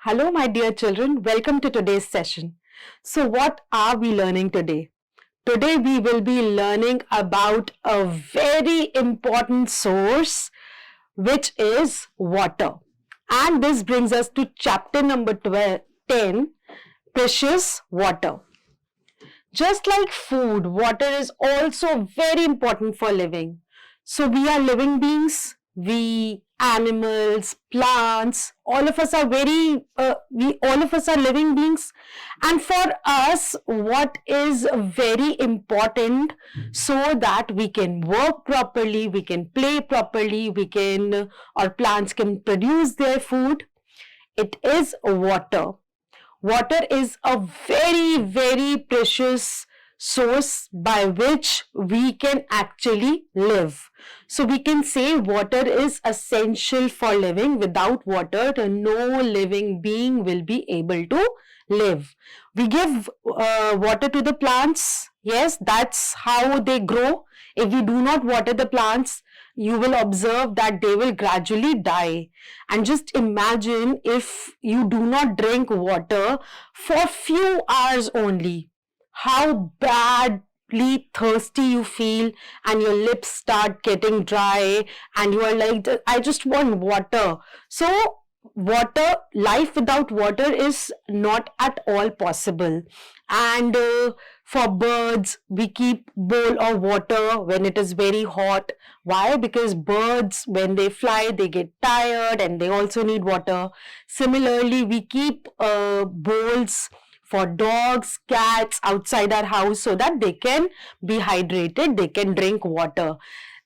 Hello, my dear children. Welcome to today's session. So, what are we learning today? Today, we will be learning about a very important source, which is water. And this brings us to chapter number 10, Precious Water. Just like food, water is also very important for living. So we are living beings, we animals, plants, all of us are all of us are living beings. And for us, what is very important so that we can work properly, we can play properly, our plants can produce their food, it is water. Water is a very, very precious source by which we can actually live. So we can say water is essential for living. Without water, no living being will be able to live. We give water to the plants. Yes, that's how they grow. If we do not water the plants, you will observe that they will gradually die. And just imagine if you do not drink water for few hours only, how badly thirsty you feel, and your lips start getting dry and you are like, I just want water. So water, life without water is not at all possible. And for birds, we keep bowl of water when it is very hot. Why? Because birds, when they fly, they get tired and they also need water. Similarly, we keep bowls for dogs, cats outside our house so that they can be hydrated, they can drink water.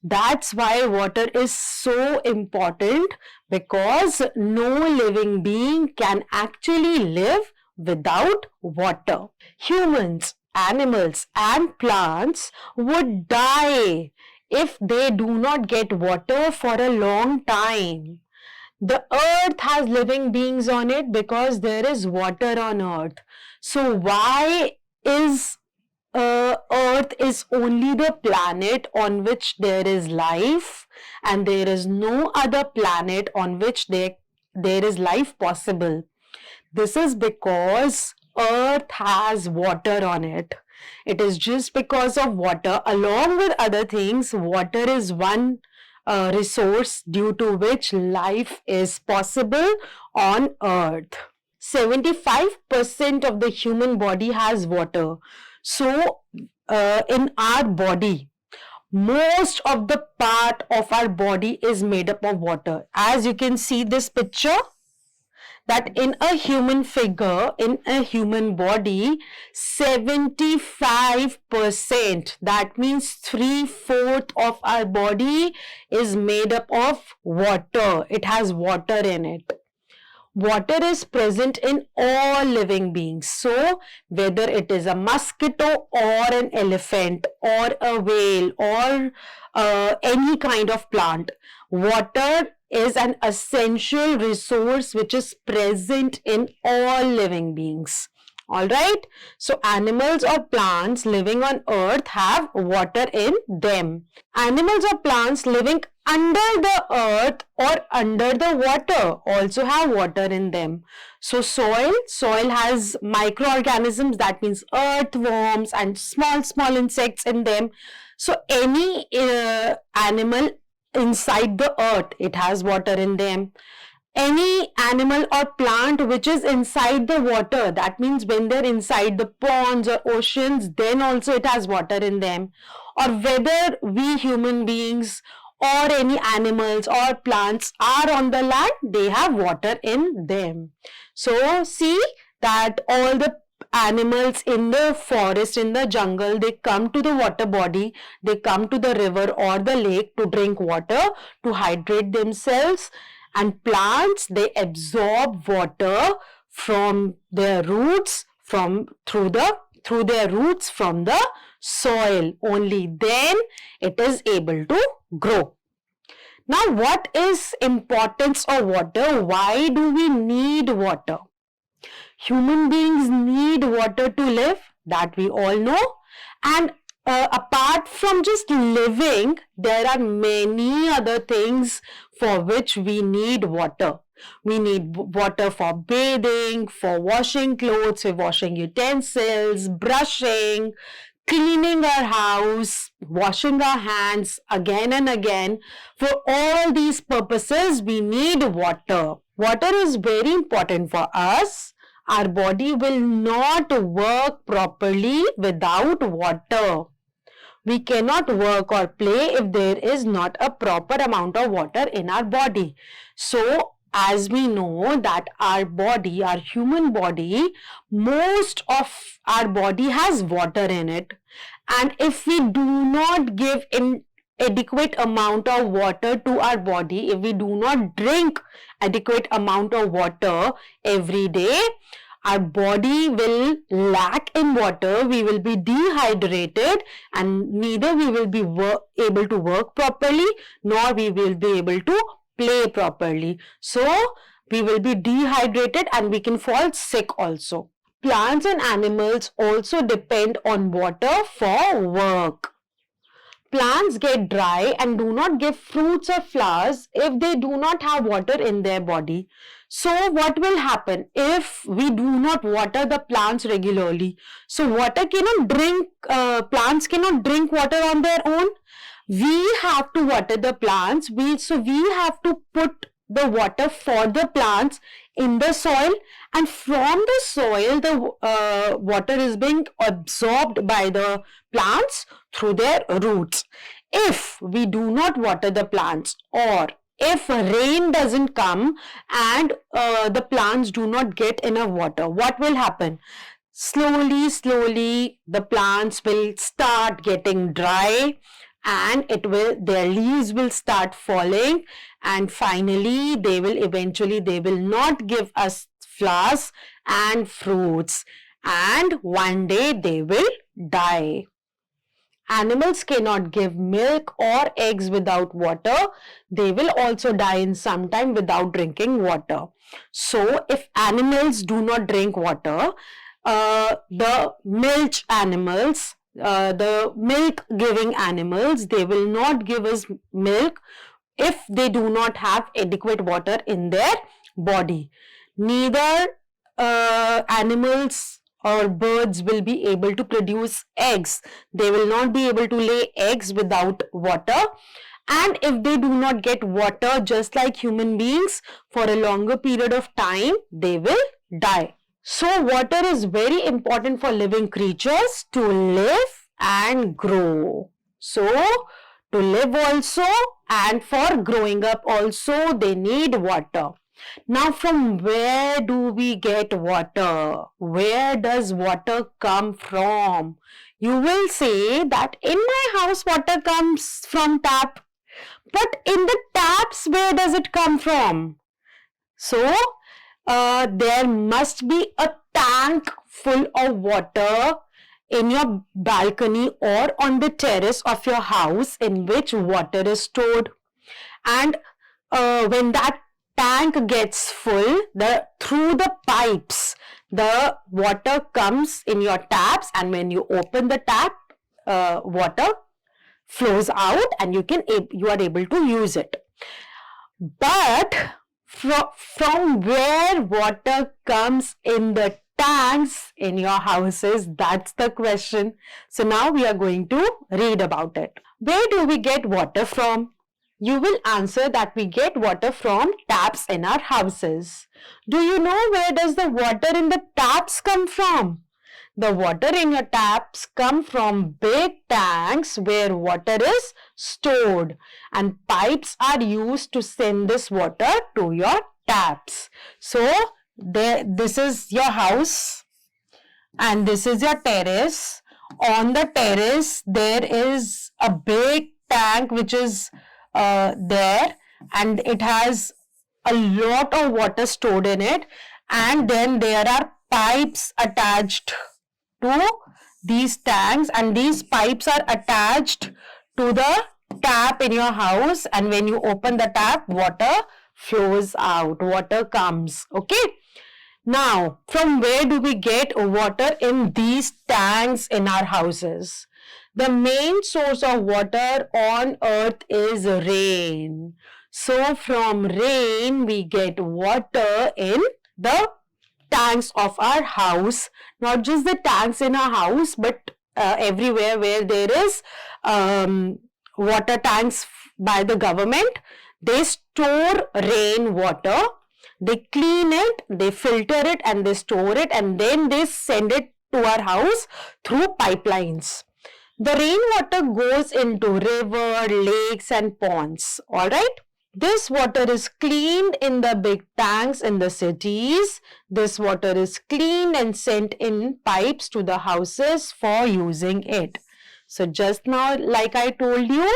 That's why water is so important, because no living being can actually live without water. Humans, animals and plants would die if they do not get water for a long time. The earth has living beings on it because there is water on earth. So why is earth is only the planet on which there is life, and there is no other planet on which there is life possible? This is because earth has water on it. It is just because of water. Along with other things, water is one resource due to which life is possible on earth. 75% of the human body has water. So in our body, most of the part of our body is made up of water. As you can see this picture, that in a human figure, in a human body, 75%, that means 3/4 of our body is made up of water. It has water in it. Water is present in all living beings. So, whether it is a mosquito or an elephant or a whale or any kind of plant, water is an essential resource which is present in all living beings. Alright, so animals or plants living on earth have water in them. Animals or plants living under the earth or under the water also have water in them. So soil has microorganisms, that means earthworms and small insects in them. So any animal inside the earth, it has water in them. Any animal or plant which is inside the water, that means when they're inside the ponds or oceans, then also it has water in them. Or whether we human beings or any animals or plants are on the land, they have water in them. So see that all the animals in the forest, in the jungle, they come to the water body, they come to the river or the lake to drink water, to hydrate themselves. And plants, they absorb water from their roots, through their roots from the soil. Only then it is able to grow. Now, what is importance of water? Why do we need water? Human beings need water to live, that we all know. And apart from just living, there are many other things for which we need water. We need water for bathing, for washing clothes, for washing utensils, brushing, cleaning our house, washing our hands again and again. For all these purposes, we need water. Water is very important for us. Our body will not work properly without water. We cannot work or play if there is not a proper amount of water in our body. So, as we know that our body, our human body, most of our body has water in it. And if we do not give in adequate amount of water to our body, if we do not drink adequate amount of water every day, our body will lack in water, we will be dehydrated, and neither we will be able to work properly, nor we will be able to play properly. So, we will be dehydrated and we can fall sick also. Plants and animals also depend on water for work. Plants get dry and do not give fruits or flowers if they do not have water in their body. So what will happen if we do not water the plants regularly? So plants cannot drink water on their own. We have to water the plants. We have to put the water for the plants in the soil, and from the soil the water is being absorbed by the plants through their roots. If we do not water the plants, or if rain doesn't come and the plants do not get enough water, what will happen? Slowly the plants will start getting dry, and their leaves will start falling, and finally they will not give us flowers and fruits, and one day they will die. Animals cannot give milk or eggs without water. They will also die in some time without drinking water. So if animals do not drink water, the milch animals, the milk giving animals, they will not give us milk if they do not have adequate water in their body. Neither animals or birds will be able to produce eggs. They will not be able to lay eggs without water. And if they do not get water, just like human beings, for a longer period of time, they will die. So water is very important for living creatures to live and grow. So to live also and for growing up also, they need water. Now, from where do we get water? Where does water come from? You will say that in my house water comes from tap. But in the taps, where does it come from? So, there must be a tank full of water in your balcony or on the terrace of your house in which water is stored. And when that tank gets full, through the pipes, the water comes in your taps, and when you open the tap, water flows out and you are able to use it. But from where water comes in the tanks in your houses, that's the question. So now we are going to read about it. Where do we get water from? You will answer that we get water from taps in our houses. Do you know where does the water in the taps come from? The water in your taps come from big tanks where water is stored, and pipes are used to send this water to your taps. So this is your house and this is your terrace. On the terrace there is a big tank which is there, and it has a lot of water stored in it, and then there are pipes attached to these tanks, and these pipes are attached to the tap in your house, and when you open the tap, water flows out, water comes. Okay. Now, from where do we get water in these tanks in our houses? The main source of water on earth is rain. So from rain, we get water in the tanks of our house. Not just the tanks in our house, but everywhere where there is water tanks by the government, they store rain water. They clean it, they filter it, and they store it, and then they send it to our house through pipelines. The rainwater goes into river, lakes, and ponds. All right. This water is cleaned in the big tanks in the cities. This water is cleaned and sent in pipes to the houses for using it. So just now, like I told you,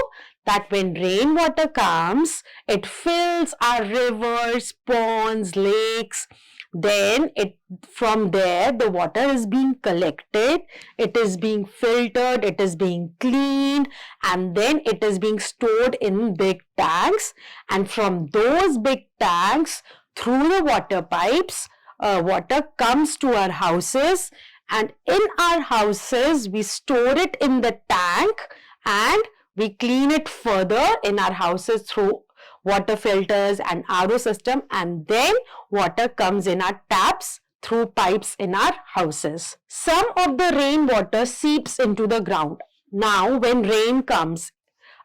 that when rainwater comes, it fills our rivers, ponds, lakes. Then from there, the water is being collected, it is being filtered, it is being cleaned, and then it is being stored in big tanks. And from those big tanks, through the water pipes, water comes to our houses, and in our houses, we store it in the tank and we clean it further in our houses through water filters and RO system, and then water comes in our taps through pipes in our houses. Some of the rainwater seeps into the ground. Now when rain comes,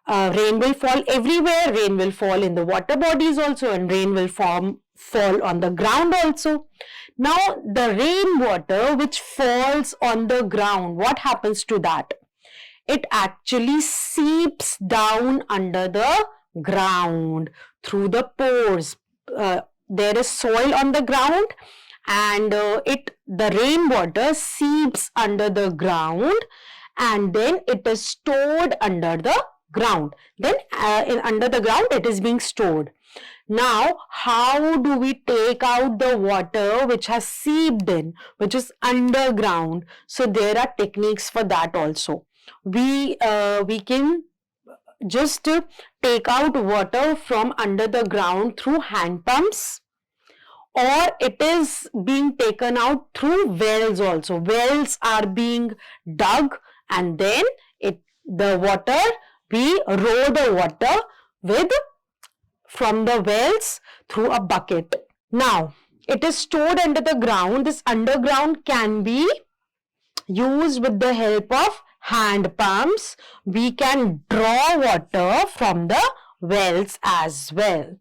rain will fall everywhere. Rain will fall in the water bodies also, and rain will fall on the ground also. Now the rainwater which falls on the ground, what happens to that? It actually seeps down under the ground through the pores. There is soil on the ground, and the rainwater seeps under the ground, and then it is stored under the ground. Then under the ground it is being stored. Now, how do we take out the water which has seeped in, which is underground? So there are techniques for that also. We can just take out water from under the ground through hand pumps, or it is being taken out through wells also. Wells are being dug, and then we row the water from the wells through a bucket. Now, it is stored under the ground. This underground can be used with the help of hand pumps. We can draw water from the wells as well.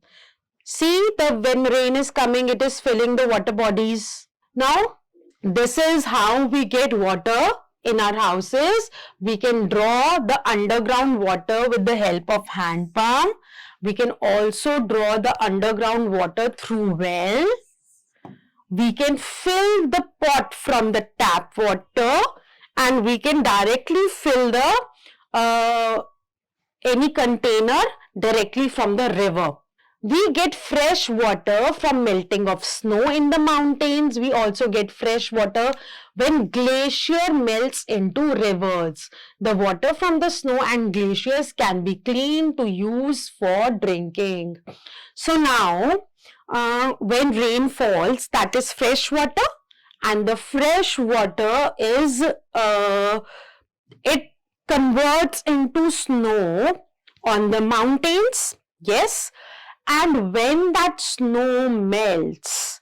See, when rain is coming, it is filling the water bodies. Now, this is how we get water in our houses. We can draw the underground water with the help of hand pump. We can also draw the underground water through well. We can fill the pot from the tap water, and we can directly fill the any container directly from the river. We get fresh water from melting of snow in the mountains. We also get fresh water when glacier melts into rivers. The water from the snow and glaciers can be cleaned to use for drinking. So now, when rain falls, that is fresh water, and the fresh water is, it converts into snow on the mountains. Yes. And when that snow melts,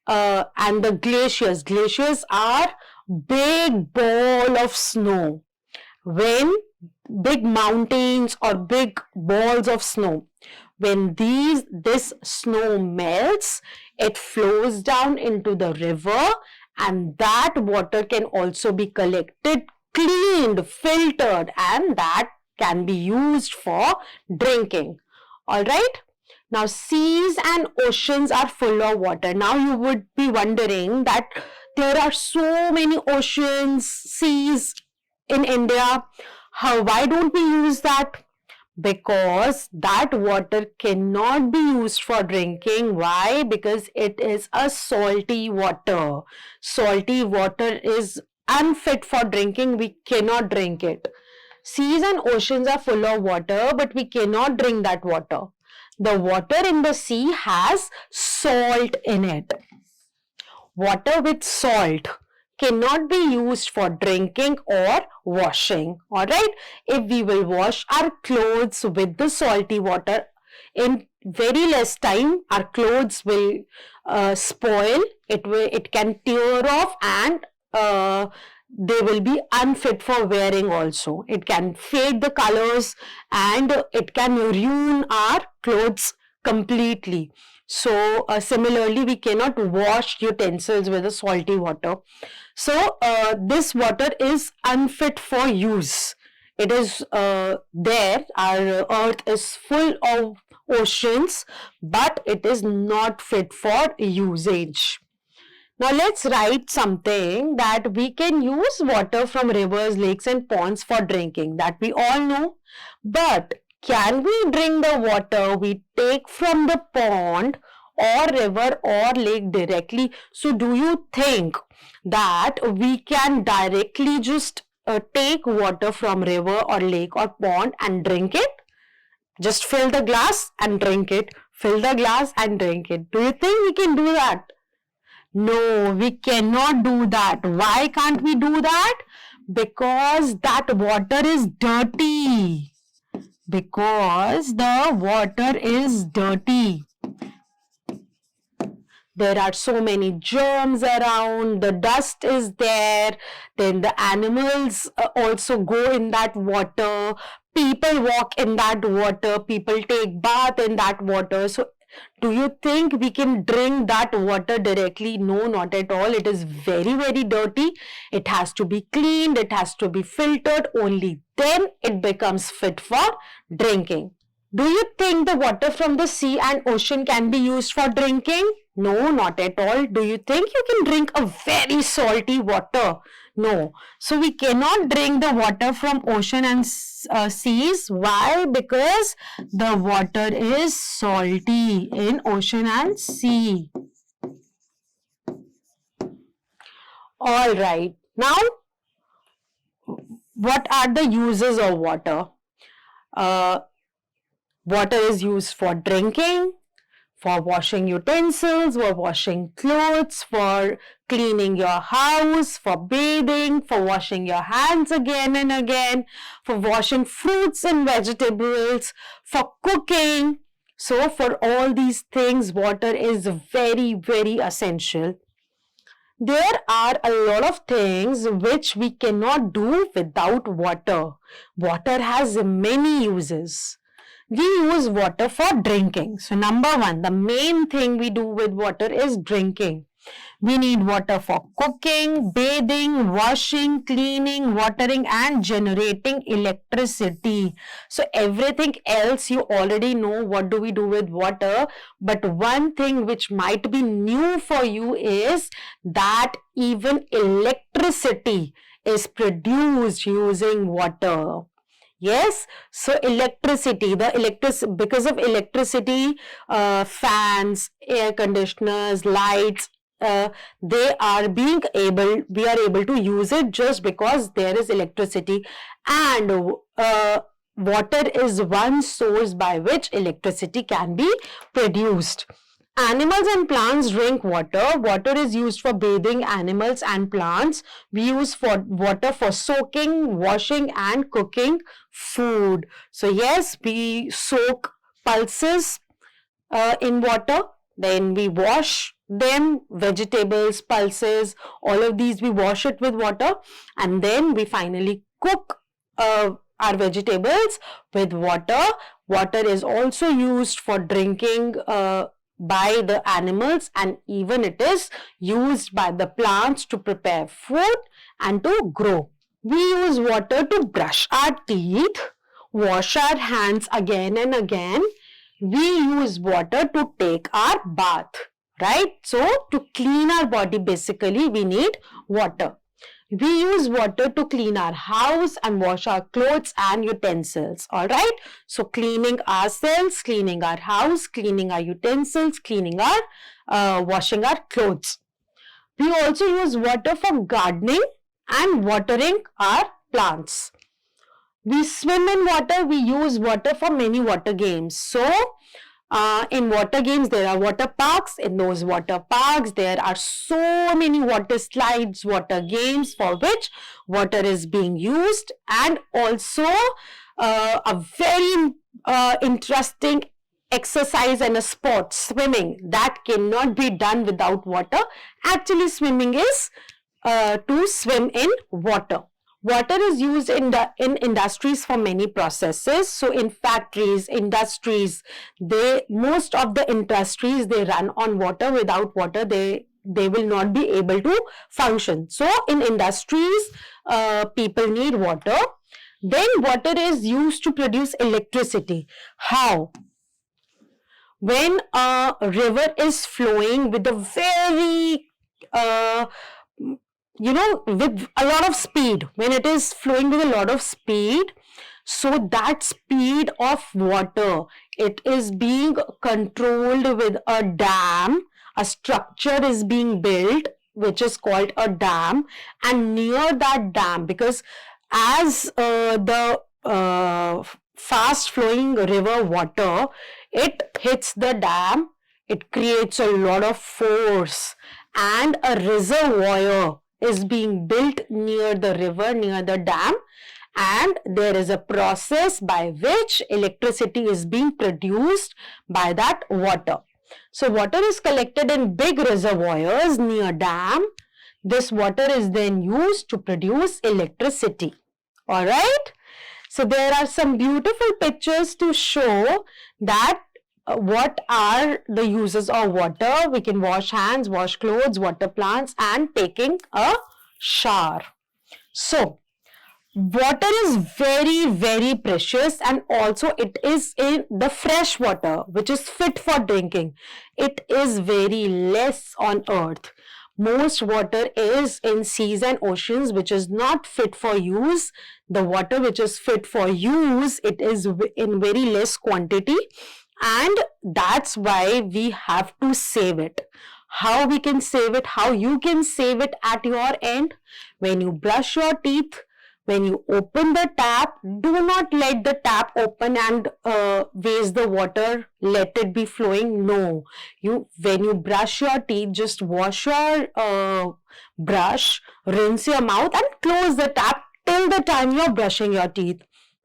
and the glaciers are big ball of snow. When big mountains or big balls of snow, when this snow melts, it flows down into the river, and that water can also be collected, cleaned, filtered, and that can be used for drinking. All right. Now, seas and oceans are full of water. Now, you would be wondering that there are so many oceans, seas in India. Why don't we use that? Because that water cannot be used for drinking. Why? Because it is a salty water. Salty water is unfit for drinking. We cannot drink it. Seas and oceans are full of water, but we cannot drink that water. The water in the sea has salt in it. Water with salt cannot be used for drinking or washing. Alright, if we will wash our clothes with the salty water, In very less time, our clothes will spoil. It can tear off, and they will be unfit for wearing also. It can fade the colors, and it can ruin our clothes completely. So similarly, we cannot wash utensils with a salty water. So this water is unfit for use. It is there. Our earth is full of oceans, but it is not fit for usage. Now let's write something that we can use water from rivers, lakes and ponds for drinking. That we all know. But can we drink the water we take from the pond or river or lake directly? So do you think that we can directly just take water from river or lake or pond and drink it? Just fill the glass and drink it. Fill the glass and drink it. Do you think we can do that? No, we cannot do that. Why can't we do that? Because that water is dirty. Because the water is dirty. There are so many germs around, the dust is there, then the animals also go in that water, people walk in that water, people take bath in that water. So do you think we can drink that water directly? No, not at all. It is very, very dirty. It has to be cleaned. It has to be filtered. Only then it becomes fit for drinking. Do you think the water from the sea and ocean can be used for drinking? No, not at all. Do you think you can drink a very salty water? No. So we cannot drink the water from ocean and seas. Why? Because the water is salty in ocean and sea. All right. Now, what are the uses of water? Water is used for drinking, for washing utensils, for washing clothes, for cleaning your house, for bathing, for washing your hands again and again, for washing fruits and vegetables, for cooking. So for all these things, water is very, very essential. There are a lot of things which we cannot do without water. Water has many uses. We use water for drinking. So number one, the main thing we do with water is drinking. We need water for cooking, bathing, washing, cleaning, watering and generating electricity. So everything else you already know what do we do with water. But one thing which might be new for you is that even electricity is produced using water. Yes, so electricity, because of electricity, fans, air conditioners, lights, we are able to use it just because there is electricity, and water is one source by which electricity can be produced. Animals and plants drink water. Water is used for bathing animals and plants. We use water for soaking, washing and cooking food. So yes, we soak pulses in water. Then we wash them, vegetables, pulses, all of these we wash it with water. And then we finally cook our vegetables with water. Water is also used for drinking by the animals, and even it is used by the plants to prepare food and to grow. We use water to brush our teeth, wash our hands again and again. We use water to take our bath, right? So to clean our body, basically we need water. We use water to clean our house and wash our clothes and utensils. All right. So cleaning ourselves, cleaning our house, cleaning our utensils, cleaning our washing our clothes. We also use water for gardening and watering our plants. We swim in water. We use water for many water games. So in water games, there are water parks. In those water parks, there are so many water slides, water games for which water is being used, and also a very interesting exercise and a sport, swimming, that cannot be done without water. Actually, swimming is to swim in water. Water is used in industries for many processes. So in factories, industries, most of the industries, they run on water. Without water, they will not be able to function. So in industries, people need water. Then water is used to produce electricity. How? When a river is flowing with a very with a lot of speed, when it is flowing with a lot of speed, so that speed of water, it is being controlled with a dam. A structure is being built which is called a dam, and near that dam, because as the fast flowing river water, it hits the dam, it creates a lot of force, and a reservoir is being built near the river, near the dam, and there is a process by which electricity is being produced by that water. So water is collected in big reservoirs near dam. This water is then used to produce electricity. All right. So there are some beautiful pictures to show that what are the uses of water. We can wash hands, wash clothes, water plants, and taking a shower. So water is very, very precious, and also it is in the fresh water which is fit for drinking. It is very less on earth. Most water is in seas and oceans which is not fit for use. The water which is fit for use, it is in very less quantity, and that's why we have to save it. How we can save it? How you can save it at your end? When you brush your teeth, when you open the tap, do not let the tap open and waste the water, let it be flowing. No. When you brush your teeth, just wash your brush, rinse your mouth and close the tap till the time you are brushing your teeth.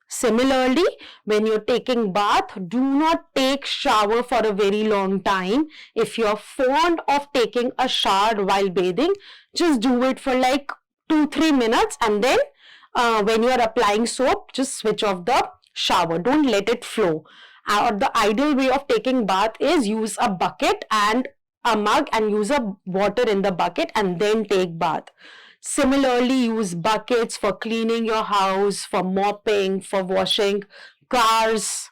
Similarly, when you're taking bath, do not take shower for a very long time. If you're fond of taking a shower while bathing, just do it for like 2-3 minutes, and then when you are applying soap, just switch off the shower. Don't let it flow. The ideal way of taking bath is use a bucket and a mug and use a water in the bucket and then take bath. Similarly, use buckets for cleaning your house, for mopping, for washing cars,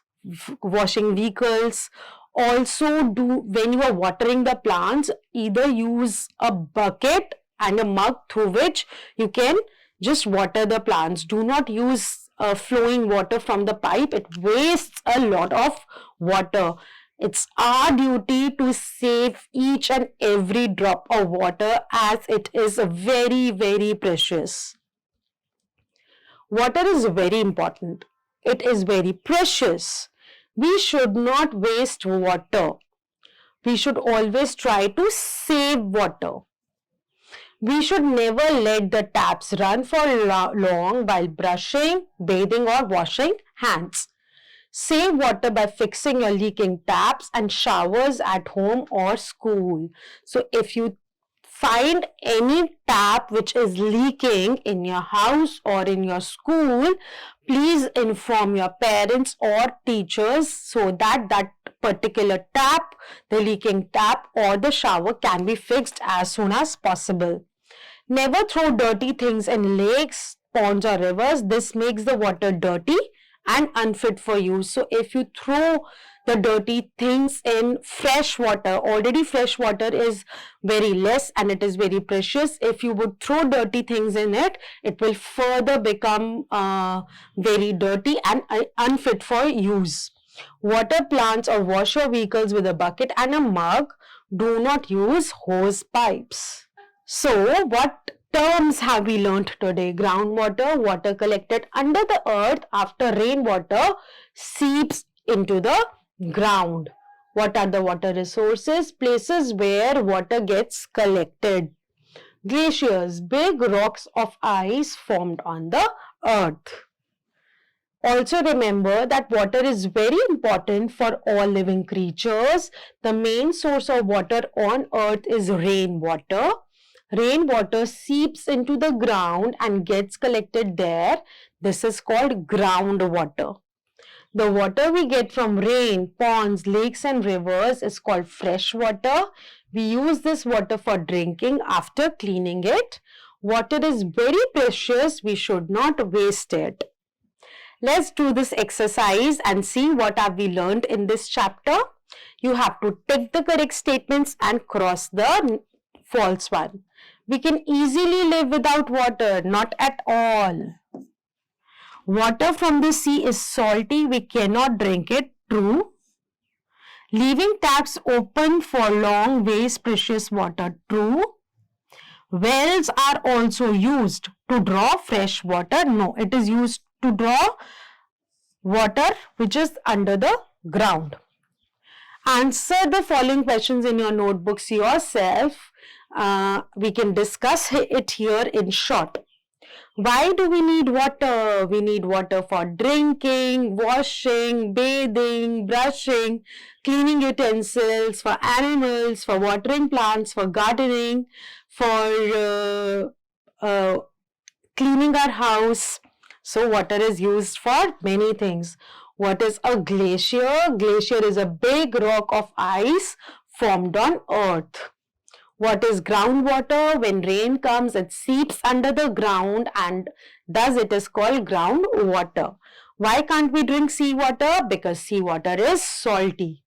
washing vehicles. Also, when you are watering the plants, either use a bucket and a mug through which you can just water the plants. Do not use flowing water from the pipe. It wastes a lot of water. It's our duty to save each and every drop of water, as it is very, very precious. Water is very important. It is very precious. We should not waste water. We should always try to save water. We should never let the taps run for long while brushing, bathing or washing hands. Save water by fixing your leaking taps and showers at home or school. So if you find any tap which is leaking in your house or in your school, please inform your parents or teachers so that that particular tap, the leaking tap or the shower, can be fixed as soon as possible. Never throw dirty things in lakes, ponds or rivers. This makes the water dirty and unfit for use. So if you throw the dirty things in fresh water, already fresh water is very less and it is very precious. If you would throw dirty things in it, it will further become very dirty and unfit for use. Water plants or wash your vehicles with a bucket and a mug. Do not use hose pipes. So what terms have we learnt today? Groundwater, water collected under the earth after rainwater seeps into the ground. What are the water resources? Places where water gets collected. Glaciers, big rocks of ice formed on the earth. Also remember that water is very important for all living creatures. The main source of water on earth is rainwater. Rainwater seeps into the ground and gets collected there. This is called groundwater. The water we get from rain, ponds, lakes and rivers is called fresh water. We use this water for drinking after cleaning it. Water is very precious. We should not waste it. Let's do this exercise and see what have we learned in this chapter. You have to tick the correct statements and cross the false one. We can easily live without water, not at all. Water from the sea is salty, we cannot drink it, true. Leaving taps open for long wastes precious water, true. Wells are also used to draw fresh water, no, it is used to draw water which is under the ground. Answer the following questions in your notebooks yourself. We can discuss it here in short. Why do we need water? We need water for drinking, washing, bathing, brushing, cleaning utensils, for animals, for watering plants, for gardening, for cleaning our house. So water is used for many things. What is a glacier? Glacier is a big rock of ice formed on earth. What is groundwater? When rain comes, it seeps under the ground and thus it is called groundwater. Why can't we drink seawater? Because seawater is salty.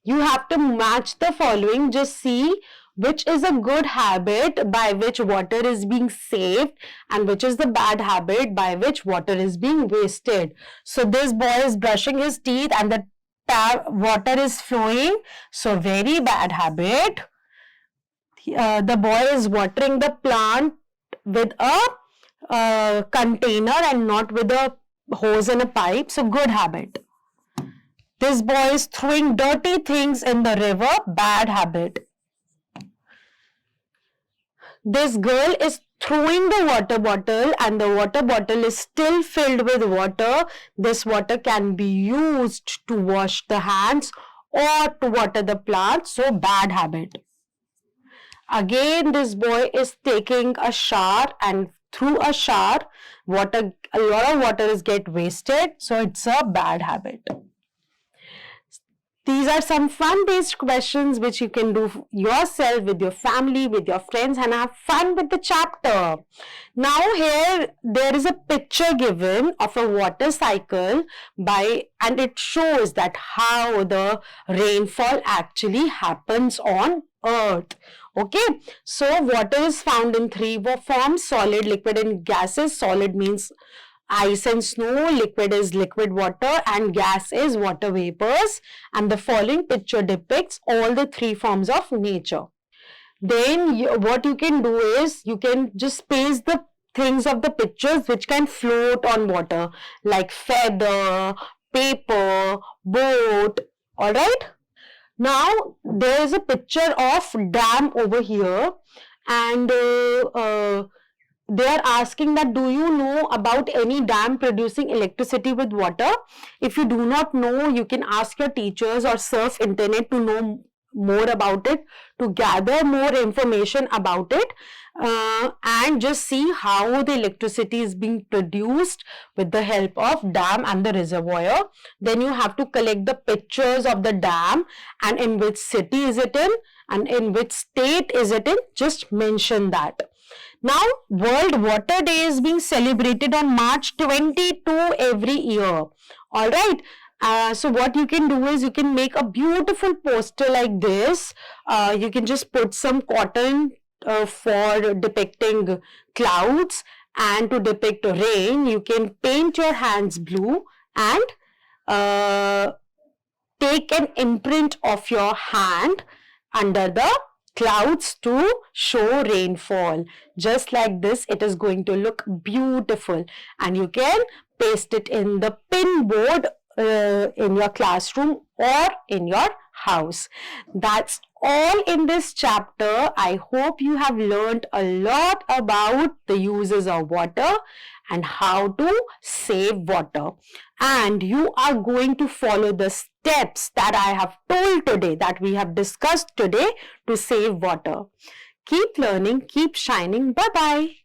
You have to match the following. Just see which is a good habit by which water is being saved and which is the bad habit by which water is being wasted. So this boy is brushing his teeth and the water is flowing. So very bad habit. The boy is watering the plant with a container and not with a hose and a pipe. So good habit. This boy is throwing dirty things in the river. Bad habit. This girl is throwing the water bottle and the water bottle is still filled with water. This water can be used to wash the hands or to water the plants. So bad habit. Again, this boy is taking a shower and through a shower, a lot of water is get wasted. So it's a bad habit. These are some fun-based questions which you can do yourself with your family, with your friends and have fun with the chapter. Now here there is a picture given of a water cycle and it shows that how the rainfall actually happens on earth. Okay, so water is found in three forms: solid, liquid and gases. Solid means ice and snow, liquid is liquid water and gas is water vapors, and the following picture depicts all the three forms of nature. Then what you can do is you can just paste the things of the pictures which can float on water like feather, paper, boat. Alright. Now there is a picture of dam over here and they are asking that do you know about any dam producing electricity with water? If you do not know, you can ask your teachers or surf internet to know more about it, to gather more information about it and just see how the electricity is being produced with the help of dam and the reservoir. Then you have to collect the pictures of the dam and in which city is it in and in which state is it in, just mention that. Now, World Water Day is being celebrated on March 22 every year. Alright. So what you can do is you can make a beautiful poster like this. You can just put some cotton for depicting clouds and to depict rain. You can paint your hands blue and take an imprint of your hand under the clouds to show rainfall. Just like this, it is going to look beautiful and you can paste it in the pin board in your classroom or in your house. That's all in this chapter. I hope you have learned a lot about the uses of water and how to save water. And you are going to follow the steps that I have told today, that we have discussed today, to save water. Keep learning, keep shining. Bye bye.